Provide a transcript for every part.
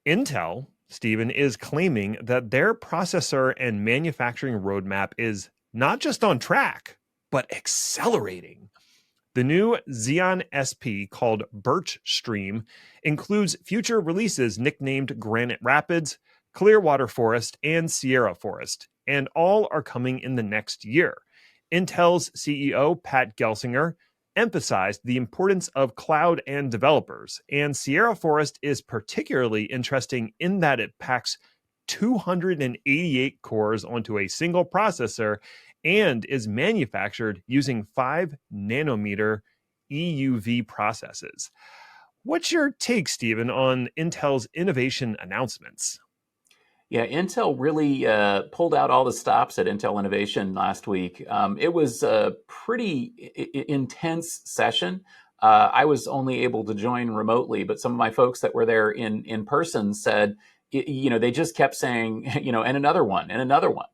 Intel, Stephen, is claiming that their processor and manufacturing roadmap is not just on track, but accelerating. The new Xeon SP called Birch Stream includes future releases nicknamed Granite Rapids, Clearwater Forest, and Sierra Forest, and all are coming in the next year. Intel's CEO, Pat Gelsinger, emphasized the importance of cloud and developers, and Sierra Forest is particularly interesting in that it packs 288 cores onto a single processor and is manufactured using 5 nanometer EUV processes. What's your take, Stephen, on Intel's innovation announcements? Yeah, Intel really pulled out all the stops at Intel Innovation last week. It was a pretty intense session. I was only able to join remotely, but some of my folks that were there in person said, they just kept saying, and another one, and another one.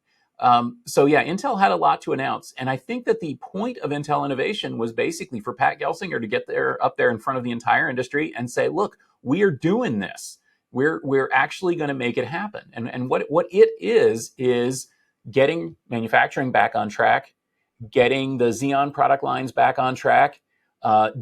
So yeah, Intel had a lot to announce, and I think that the point of Intel Innovation was basically for Pat Gelsinger to get up there in front of the entire industry and say, "Look, we are doing this. We're actually going to make it happen." And what it is getting manufacturing back on track, getting the Xeon product lines back on track,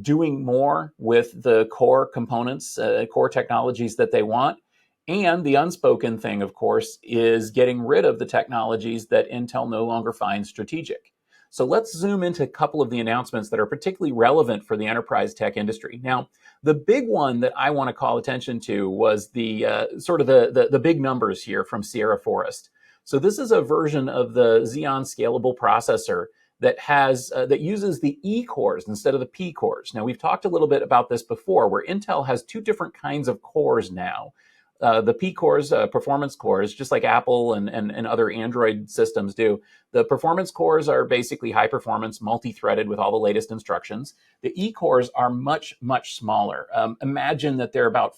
doing more with the core components, core technologies that they want. And the unspoken thing, of course, is getting rid of the technologies that Intel no longer finds strategic. So let's zoom into a couple of the announcements that are particularly relevant for the enterprise tech industry. Now, the big one that I want to call attention to was the sort of the big numbers here from Sierra Forest. So this is a version of the Xeon scalable processor that uses the E cores instead of the P cores. Now, we've talked a little bit about this before, where Intel has two different kinds of cores now. The P cores, performance cores, just like Apple and other Android systems do. The performance cores are basically high performance, multi-threaded with all the latest instructions. The E cores are much, much smaller. Imagine that they're about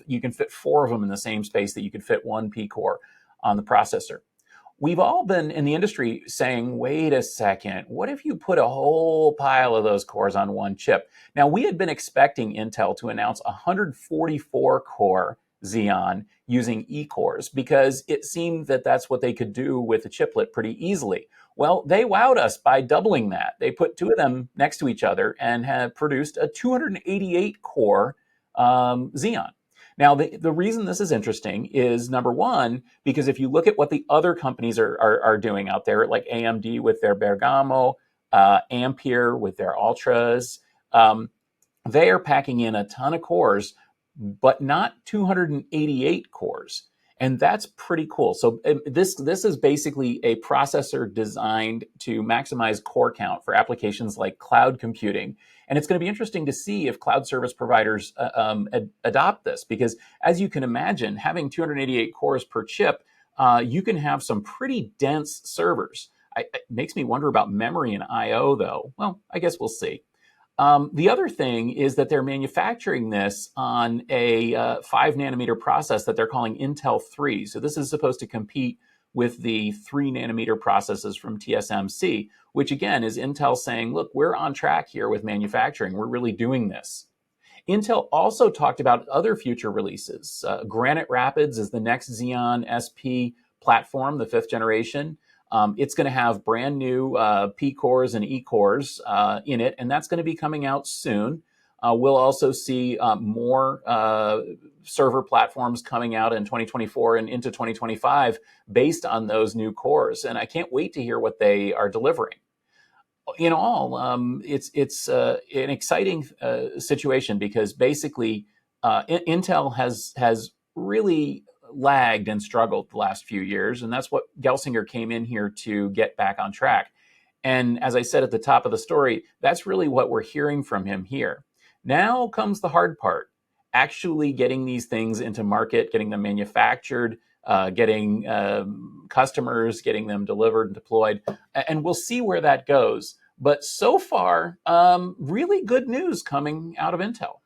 you can fit 4 of them in the same space that you could fit 1 P core on the processor. We've all been in the industry saying, wait a second, what if you put a whole pile of those cores on one chip? Now, we had been expecting Intel to announce 144 core Xeon using E-cores because it seemed that that's what they could do with a chiplet pretty easily. Well, they wowed us by doubling that. They put 2 of them next to each other and have produced a 288 core Xeon. Now, the reason this is interesting is, number one, because if you look at what the other companies are doing out there, like AMD with their Bergamo, Ampere with their Ultras, they are packing in a ton of cores, but not 288 cores. And that's pretty cool. So this is basically a processor designed to maximize core count for applications like cloud computing. And it's going to be interesting to see if cloud service providers adopt this, because as you can imagine, having 288 cores per chip, you can have some pretty dense servers. It makes me wonder about memory and I/O, though. Well, I guess we'll see. The other thing is that they're manufacturing this on a 5 nanometer process that they're calling Intel 3. So this is supposed to compete with the 3 nanometer processes from TSMC, which again is Intel saying, look, we're on track here with manufacturing. We're really doing this. Intel also talked about other future releases. Granite Rapids is the next Xeon SP platform, the 5th generation. It's going to have brand new P cores and E cores in it, and that's going to be coming out soon. We'll also see more server platforms coming out in 2024 and into 2025 based on those new cores, and I can't wait to hear what they are delivering. In all, it's an exciting situation because basically Intel has really lagged and struggled the last few years, and that's what Gelsinger came in here to get back on track. And as I said at the top of the story, that's really what we're hearing from him here. Now comes the hard part, actually getting these things into market, getting them manufactured, getting customers, getting them delivered and deployed, and we'll see where that goes. But so far, really good news coming out of Intel.